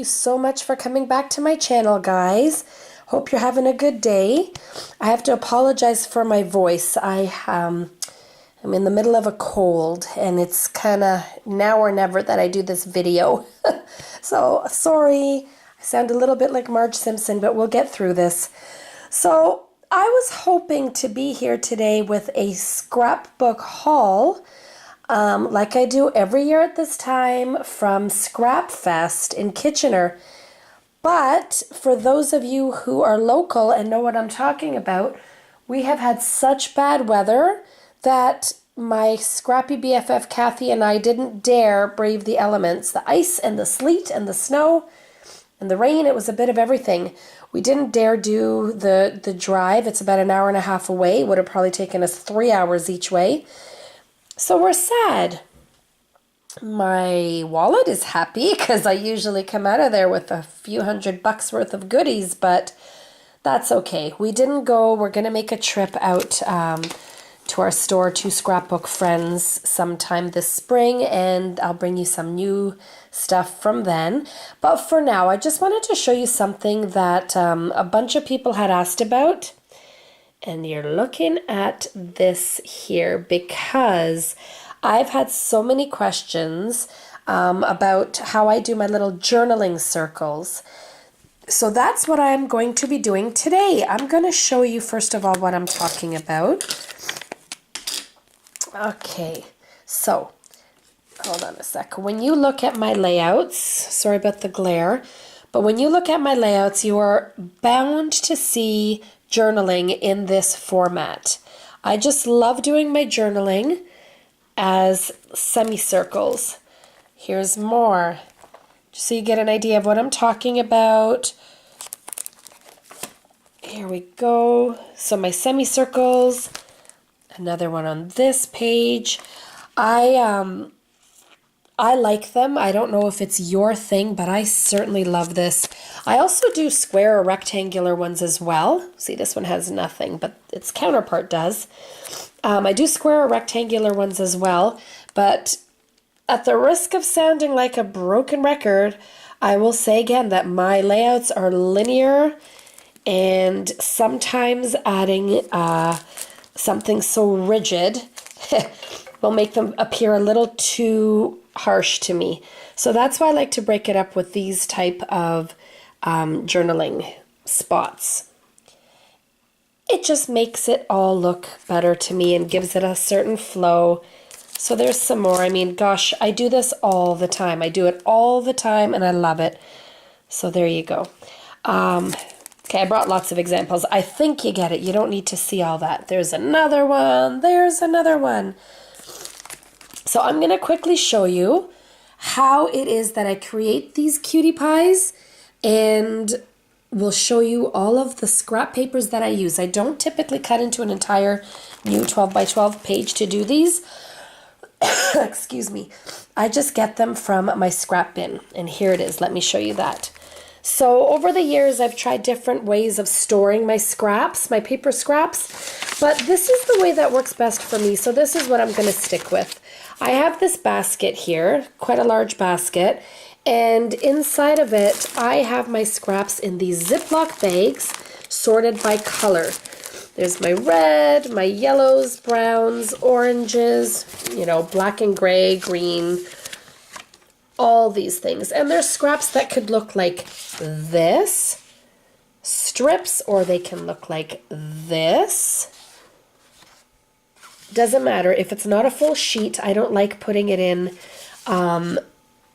you so much for coming back to my channel, guys. Hope you're having a good day. I have to apologize for my voice. I'm in the middle of a cold, and it's kind of now or never that I do this video. So, sorry. I sound a little bit like Marge Simpson, but we'll get through this. So, I was hoping to be here today with a scrapbook haul, like I do every year at this time from Scrap Fest in Kitchener. But for those of you who are local and know what I'm talking about, we have had such bad weather that my scrappy BFF Kathy and I didn't dare brave the elements. The ice and the sleet and the snow and the rain, it was a bit of everything. We didn't dare do the drive. It's about an hour and a half away. It would have probably taken us 3 hours each way. So we're sad. My wallet is happy because I usually come out of there with a few $100 worth of goodies, but that's okay. We didn't go. We're going to make a trip out to our store, to Scrapbook Friends, sometime this spring, and I'll bring you some new stuff from then. But for now, I just wanted to show you something that a bunch of people had asked about. And you're looking at this here because I've had so many questions about how I do my little journaling circles. So that's what I'm going to be doing today. I'm going to show you first of all what I'm talking about. Okay, so hold on a sec. When you look at my layouts, sorry about the glare, but when you look at my layouts, you are bound to see journaling in this format. I just love doing my journaling as semicircles. Here's more, just so you get an idea of what I'm talking about. Here we go. So my semicircles, another one on this page. I like them. I don't know if it's your thing, but I certainly love this. I also do square or rectangular ones as well. See, this one has nothing, but its counterpart does. I do square or rectangular ones as well, but at the risk of sounding like a broken record, I will say again that my layouts are linear, and sometimes adding something so rigid will make them appear a little too harsh to me. So that's why I like to break it up with these type of journaling spots. It just makes it all look better to me and gives it a certain flow. So there's some more. I mean, gosh, I do this all the time. I do it all the time and I love it. So there you go. Okay, I brought lots of examples. I think you get it. You don't need to see all that. There's another one. There's another one. So I'm going to quickly show you how it is that I create these cutie pies, and we'll show you all of the scrap papers that I use. I don't typically cut into an entire new 12 by 12 page to do these. Excuse me. I just get them from my scrap bin, and here it is. Let me show you that. So over the years, I've tried different ways of storing my scraps, my paper scraps, but this is the way that works best for me, so this is what I'm going to stick with. I have this basket here, quite a large basket, and inside of it, I have my scraps in these Ziploc bags sorted by color. There's my red, my yellows, browns, oranges, you know, black and gray, green, all these things. And there's scraps that could look like this, strips, or they can look like this. Doesn't matter. If it's not a full sheet, I don't like putting it in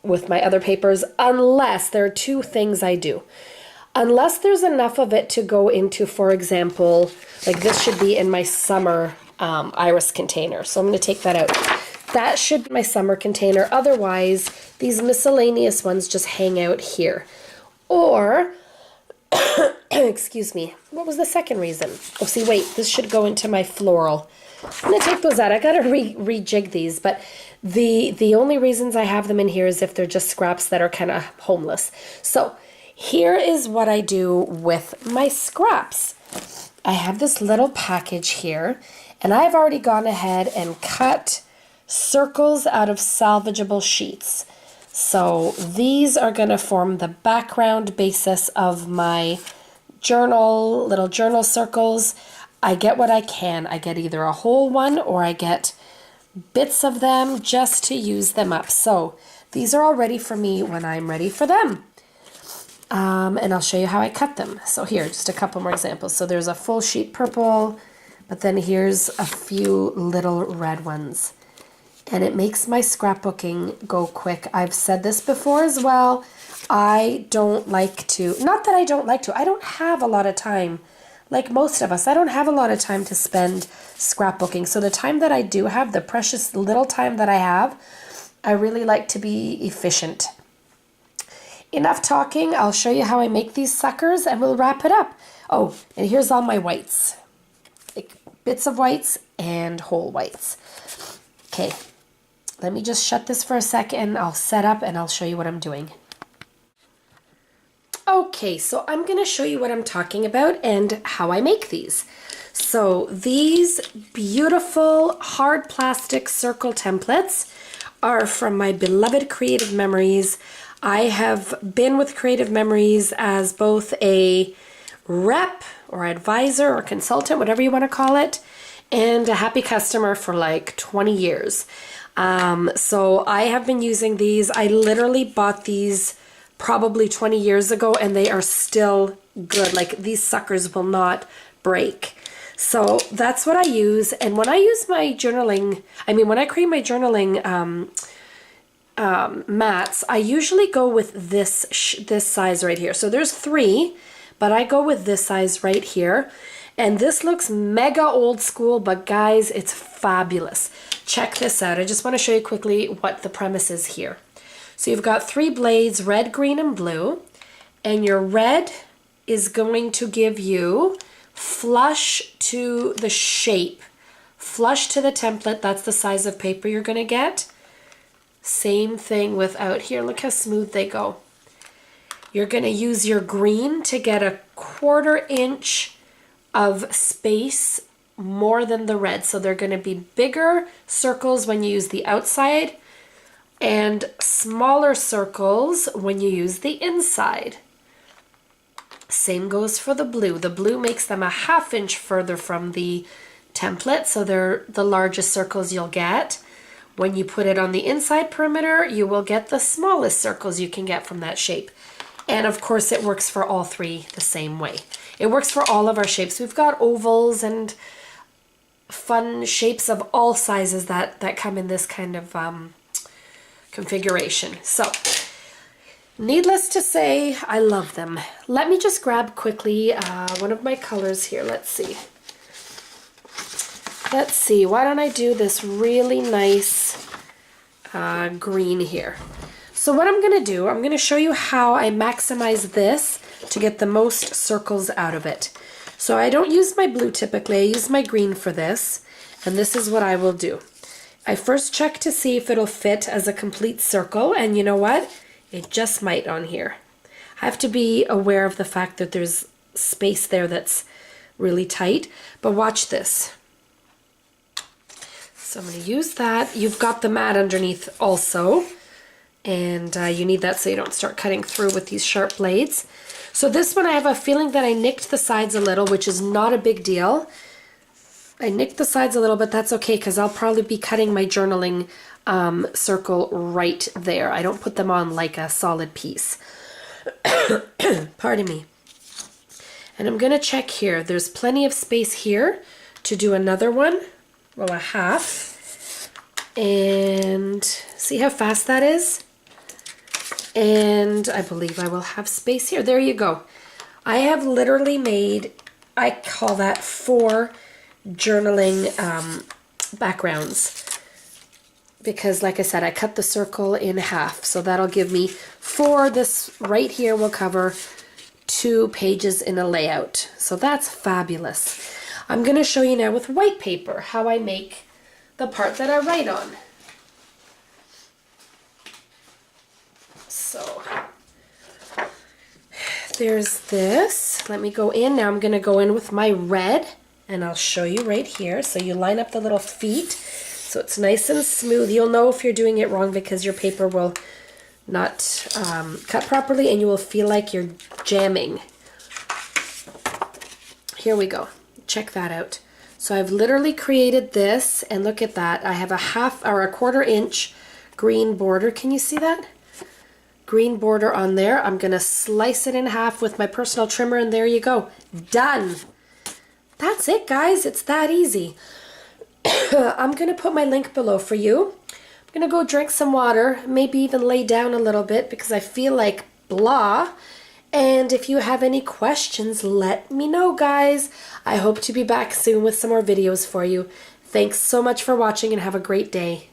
with my other papers unless there are two things I do. Unless there's enough of it to go into, for example, like this should be in my summer iris container. So I'm going to take that out. That should be my summer container. Otherwise, these miscellaneous ones just hang out here. Or, excuse me, what was the second reason? Oh, see, wait, this should go into my floral. I'm going to take those out. I got to rejig these, but the only reasons I have them in here is if they're just scraps that are kind of homeless. So here is what I do with my scraps. I have this little package here, and I've already gone ahead and cut circles out of salvageable sheets. So these are going to form the background basis of my journal, little journal circles. I get what I can. I get either a whole one or I get bits of them just to use them up. So these are all ready for me when I'm ready for them. And I'll show you how I cut them. So here, just a couple more examples. So there's a full sheet purple, but then here's a few little red ones. And it makes my scrapbooking go quick. I've said this before as well. I don't like to, not that I don't like to, I don't have a lot of time. Like most of us, I don't have a lot of time to spend scrapbooking. So the time that I do have, the precious little time that I have, I really like to be efficient. Enough talking. I'll show you how I make these suckers and we'll wrap it up. Oh, and here's all my whites. Like bits of whites and whole whites. Okay, let me just shut this for a second. I'll set up and I'll show you what I'm doing. Okay, so I'm going to show you what I'm talking about and how I make these. So these beautiful hard plastic circle templates are from my beloved Creative Memories. I have been with Creative Memories as both a rep or advisor or consultant, whatever you want to call it, and a happy customer for like 20 years. So I have been using these. I literally bought these probably 20 years ago and they are still good. Like these suckers will not break. So that's what I use. And when I use my journaling, when I create my journaling mats, I usually go with this size right here. So there's 3, but I go with this size right here. And this looks mega old school, but guys, it's fabulous. Check this out. I just want to show you quickly what the premise is here. So you've got 3 blades, red, green, and blue. And your red is going to give you flush to the shape, flush to the template. That's the size of paper you're going to get. Same thing with out here. Look how smooth they go. You're going to use your green to get a 1/4 inch of space more than the red. So they're going to be bigger circles when you use the outside and smaller circles when you use the inside. Same goes for the blue. The blue makes them a 1/2 inch further from the template, so they're the largest circles you'll get. When you put it on the inside perimeter, you will get the smallest circles you can get from that shape. And of course it works for all 3 the same way. It works for all of our shapes. We've got ovals and fun shapes of all sizes that come in this kind of configuration. So, needless to say, I love them. Let me just grab quickly one of my colors here. Let's see. Why don't I do this really nice green here. So what I'm going to do, I'm going to show you how I maximize this to get the most circles out of it. So I don't use my blue typically, I use my green for this, and this is what I will do. I first check to see if it'll fit as a complete circle, and you know what? It just might on here. I have to be aware of the fact that there's space there that's really tight, but watch this. So I'm going to use that. You've got the mat underneath also, and you need that so you don't start cutting through with these sharp blades. So this one I have a feeling that I nicked the sides a little, which is not a big deal. I nicked the sides a little, but that's okay because I'll probably be cutting my journaling circle right there. I don't put them on like a solid piece. Pardon me. And I'm going to check here. There's plenty of space here to do another one. Well, a 1/2. And see how fast that is? And I believe I will have space here. There you go. I have literally made, I call that 4 journaling backgrounds. Because like I said, I cut the circle in 1/2. So that'll give me 4. This right here will cover 2 pages in a layout. So that's fabulous. I'm going to show you now with white paper how I make the part that I write on. So there's this. Let me go in. Now I'm going to go in with my red and I'll show you right here. So you line up the little feet so it's nice and smooth. You'll know if you're doing it wrong because your paper will not cut properly, and you will feel like you're jamming. Here we go. Check that out. So I've literally created this, and look at that. I have a 1/4 inch green border. Can you see that? Green border on there. I'm gonna slice it in half with my personal trimmer, and there you go. Done. That's it, guys. It's that easy. I'm gonna put my link below for you. I'm gonna go drink some water, maybe even lay down a little bit because I feel like blah. And if you have any questions, let me know, guys. I hope to be back soon with some more videos for you. Thanks so much for watching, and have a great day.